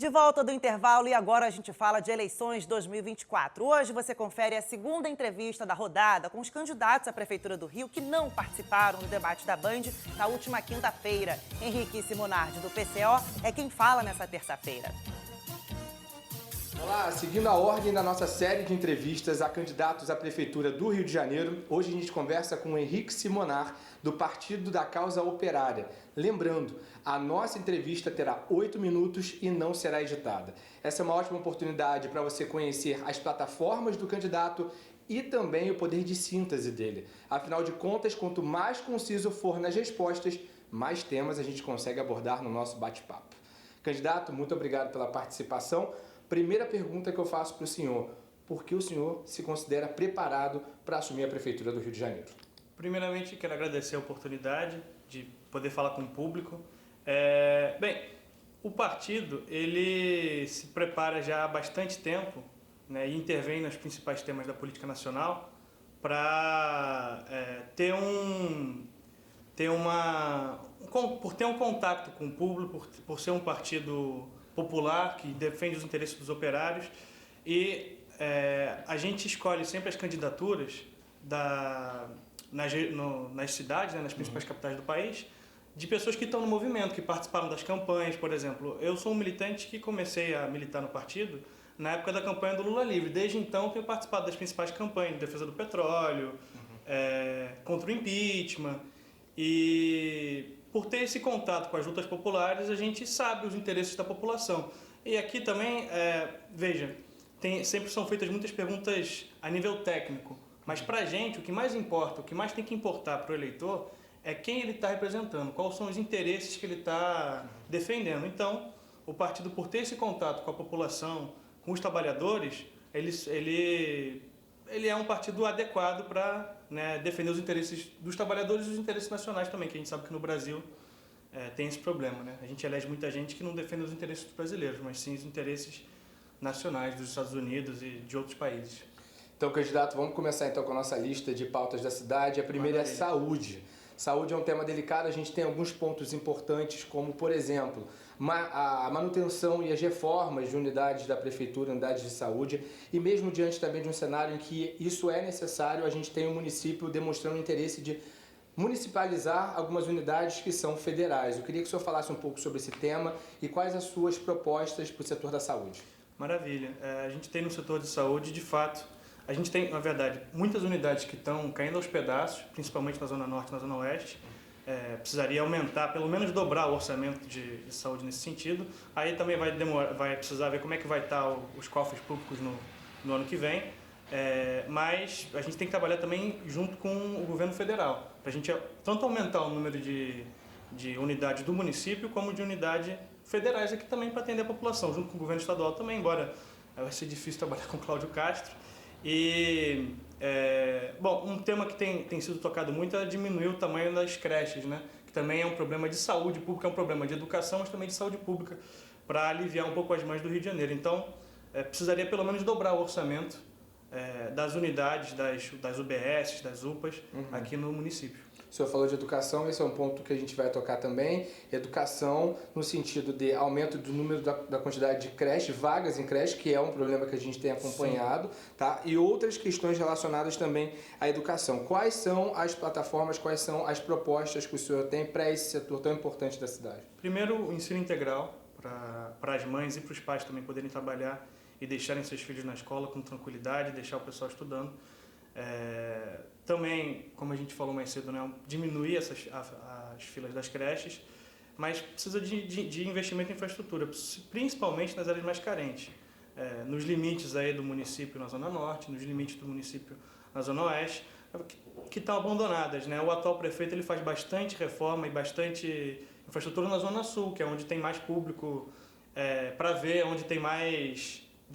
De volta do intervalo e agora a gente fala de eleições 2024. Hoje você confere a segunda entrevista da rodada com os candidatos à Prefeitura do Rio que não participaram do debate da Band na última quinta-feira. Henrique Simonardi, do PCO, é quem fala nessa terça-feira. Olá, seguindo a ordem da nossa série de entrevistas a candidatos à Prefeitura do Rio de Janeiro, hoje a gente conversa com o Henrique Simonar, do Partido da Causa Operária. Lembrando, a nossa entrevista terá 8 minutos e não será editada. Essa é uma ótima oportunidade para você conhecer as plataformas do candidato e também o poder de síntese dele. Afinal de contas, quanto mais conciso for nas respostas, mais temas a gente consegue abordar no nosso bate-papo. Candidato, muito obrigado pela participação. Primeira pergunta que eu faço para o senhor: por que o senhor se considera preparado para assumir a Prefeitura do Rio de Janeiro? Primeiramente, quero agradecer a oportunidade de poder falar com o público. Bem, o partido ele se prepara já há bastante tempo, né, e intervém nos principais temas da política nacional para ter um contato com o público, por ser um partido popular que defende os interesses dos operários, e a gente escolhe sempre as candidaturas nas cidades, né, nas principais capitais do país, de pessoas que estão no movimento, que participaram das campanhas. Por exemplo, eu sou um militante que comecei a militar no partido na época da campanha do Lula Livre. Desde então tenho participado das principais campanhas de defesa do petróleo, contra o impeachment, e por ter esse contato com as lutas populares, a gente sabe os interesses da população. E aqui também, veja, sempre são feitas muitas perguntas a nível técnico, mas para a gente o que mais importa, o que mais tem que importar para o eleitor é quem ele está representando, quais são os interesses que ele está defendendo. Então, o partido, por ter esse contato com a população, com os trabalhadores, ele é um partido adequado para, né, defender os interesses dos trabalhadores e os interesses nacionais também, que a gente sabe que no Brasil tem esse problema, né? A gente elege muita gente que não defende os interesses dos brasileiros, mas sim os interesses nacionais dos Estados Unidos e de outros países. Então, candidato, vamos começar então com a nossa lista de pautas da cidade. A primeira é saúde. Saúde é um tema delicado, a gente tem alguns pontos importantes, como, por exemplo, a manutenção e as reformas de unidades da Prefeitura, unidades de saúde, e mesmo diante também de um cenário em que isso é necessário, a gente tem um município demonstrando interesse de municipalizar algumas unidades que são federais. Eu queria que o senhor falasse um pouco sobre esse tema e quais as suas propostas para o setor da saúde. Maravilha. A gente tem no setor de saúde, de fato, a gente tem, na verdade, muitas unidades que estão caindo aos pedaços, principalmente na Zona Norte e na Zona Oeste. Precisaria aumentar, pelo menos dobrar o orçamento de saúde nesse sentido. Aí também vai precisar ver como é que vai estar os cofres públicos no ano que vem. Mas a gente tem que trabalhar também junto com o governo federal, para a gente tanto aumentar o número de unidades do município, como de unidades federais aqui também para atender a população, junto com o governo estadual também, embora vai ser difícil trabalhar com o Cláudio Castro. E, um tema que tem sido tocado muito é diminuir o tamanho das creches, né? Que também é um problema de saúde pública, é um problema de educação, mas também de saúde pública, para aliviar um pouco as mães do Rio de Janeiro. Então, precisaria pelo menos dobrar o orçamento das unidades, das UBS, das UPAs, aqui no município. O senhor falou de educação, esse é um ponto que a gente vai tocar também. Educação no sentido de aumento do número da quantidade de creche, vagas em creche, que é um problema que a gente tem acompanhado, tá? E outras questões relacionadas também à educação. Quais são as plataformas, quais são as propostas que o senhor tem para esse setor tão importante da cidade? Primeiro, o ensino integral, para as mães e para os pais também poderem trabalhar e deixarem seus filhos na escola com tranquilidade, deixar o pessoal estudando. Também, como a gente falou mais cedo, né, diminuir as filas das creches, mas precisa de investimento em infraestrutura, principalmente nas áreas mais carentes, nos limites aí do município na Zona Norte, nos limites do município na Zona Oeste, que estão abandonadas, né? O atual prefeito ele faz bastante reforma e bastante infraestrutura na Zona Sul, que é onde tem mais público para ver, onde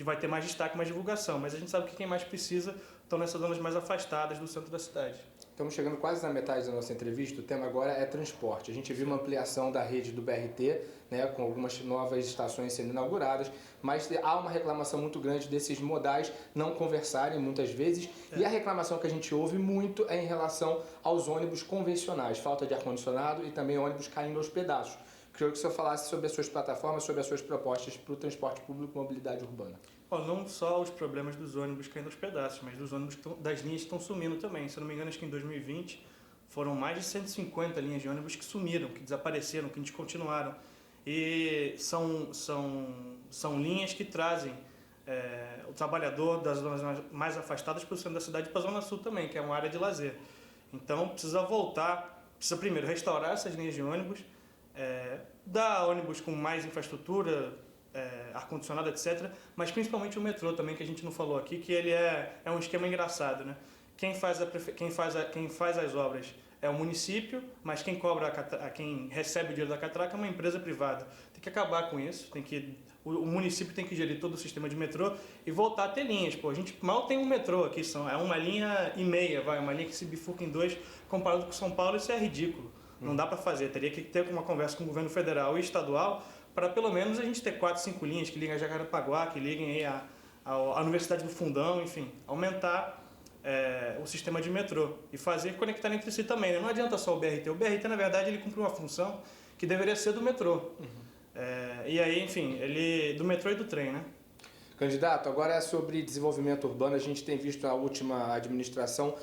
vai ter mais destaque, mais divulgação, mas a gente sabe que quem mais precisa estão nessas zonas mais afastadas do centro da cidade. Estamos chegando quase na metade da nossa entrevista. O tema agora é transporte. A gente viu uma ampliação da rede do BRT, né, com algumas novas estações sendo inauguradas, mas há uma reclamação muito grande desses modais não conversarem muitas vezes, e a reclamação que a gente ouve muito é em relação aos ônibus convencionais, falta de ar-condicionado e também ônibus caindo aos pedaços. Queria que o senhor falasse sobre as suas plataformas, sobre as suas propostas para o transporte público e mobilidade urbana. Não só os problemas dos ônibus caindo aos pedaços, mas dos ônibus das linhas que estão sumindo também. Se eu não me engano, acho que em 2020 foram mais de 150 linhas de ônibus que sumiram, que desapareceram, que descontinuaram. E são linhas que trazem o trabalhador das zonas mais afastadas para o centro da cidade e para a Zona Sul também, que é uma área de lazer. Então precisa primeiro restaurar essas linhas de ônibus, dar ônibus com mais infraestrutura, ar-condicionado, etc. Mas principalmente o metrô também, que a gente não falou aqui, que ele é um esquema engraçado, né? Quem faz as obras é o município, mas quem recebe o dinheiro da catraca é uma empresa privada. Tem que acabar com isso, o município tem que gerir todo o sistema de metrô e voltar a ter linhas. A gente mal tem um metrô aqui, é uma linha e meia, uma linha que se bifurca em dois, comparado com São Paulo, isso é ridículo. Não dá para fazer, teria que ter uma conversa com o governo federal e estadual para pelo menos a gente ter 4, 5 linhas que ligam a Jacarepaguá, que liguem aí a Universidade do Fundão, enfim, aumentar o sistema de metrô e fazer conectar entre si também, né? Não adianta só o BRT. O BRT, na verdade, ele cumpre uma função que deveria ser do metrô. E aí, enfim, do metrô e do trem, né? Candidato, agora é sobre desenvolvimento urbano. A gente tem visto a última administração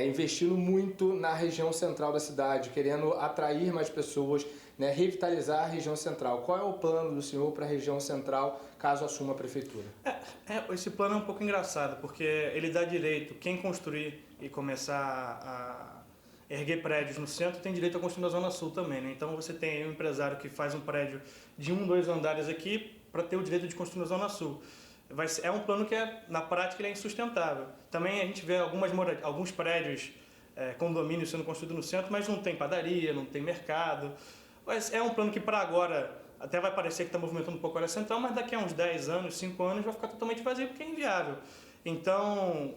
investindo muito na região central da cidade, querendo atrair mais pessoas, né, revitalizar a região central. Qual é o plano do senhor para a região central, caso assuma a prefeitura? Esse plano é um pouco engraçado, porque ele dá direito, quem construir e começar a erguer prédios no centro, tem direito a construir na Zona Sul também, né? Então você tem um empresário que faz um prédio de 1, 2 andares aqui para ter o direito de construir na Zona Sul. É um plano que, na prática, ele é insustentável. Também a gente vê alguns prédios, condomínios sendo construídos no centro, mas não tem padaria, não tem mercado. Mas é um plano que, para agora, até vai parecer que está movimentando um pouco a área central, mas daqui a uns 10 anos, 5 anos, vai ficar totalmente vazio, porque é inviável. Então,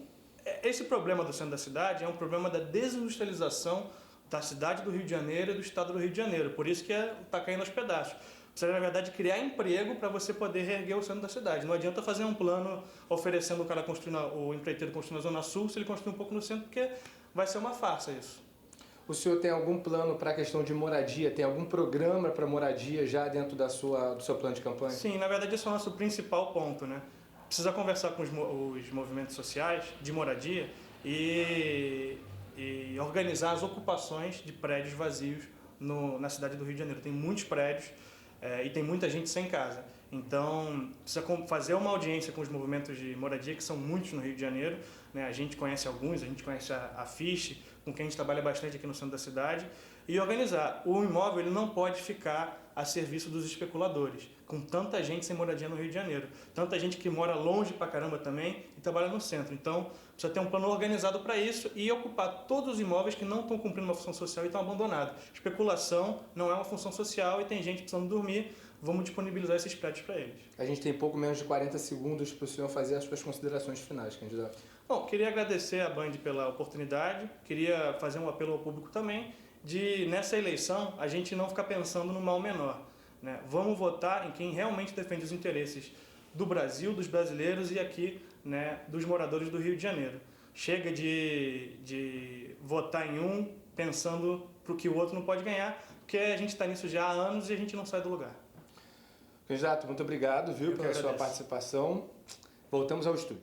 esse problema do centro da cidade é um problema da desindustrialização da cidade do Rio de Janeiro e do estado do Rio de Janeiro. Por isso que está caindo aos pedaços. Precisa, na verdade, criar emprego para você poder reerguer o centro da cidade. Não adianta fazer um plano oferecendo o empreiteiro construir na Zona Sul se ele construir um pouco no centro, porque vai ser uma farsa isso. O senhor tem algum plano para a questão de moradia? Tem algum programa para moradia já dentro do seu plano de campanha? Sim, na verdade esse é o nosso principal ponto, né? Precisa conversar com os movimentos sociais de moradia e organizar as ocupações de prédios vazios na cidade do Rio de Janeiro. Tem muitos prédios e tem muita gente sem casa. Então, precisa fazer uma audiência com os movimentos de moradia, que são muitos no Rio de Janeiro, né? A gente conhece alguns, a gente conhece a Fiche, com quem a gente trabalha bastante aqui no centro da cidade, e organizar. O imóvel ele não pode ficar a serviço dos especuladores, com tanta gente sem moradia no Rio de Janeiro. Tanta gente que mora longe pra caramba também e trabalha no centro. Então, precisa ter um plano organizado para isso e ocupar todos os imóveis que não estão cumprindo uma função social e estão abandonados. Especulação não é uma função social e tem gente precisando dormir. Vamos disponibilizar esses prédios para eles. A gente tem pouco menos de 40 segundos para o senhor fazer as suas considerações finais, candidato. Bom, queria agradecer à Band pela oportunidade, queria fazer um apelo ao público também, de nessa eleição a gente não ficar pensando no mal menor, né? Vamos votar em quem realmente defende os interesses do Brasil, dos brasileiros e aqui, né, dos moradores do Rio de Janeiro. Chega de votar em um pensando para o que o outro não pode ganhar, porque a gente está nisso já há anos e a gente não sai do lugar. Candidato, muito obrigado, pela sua participação. Voltamos ao estúdio.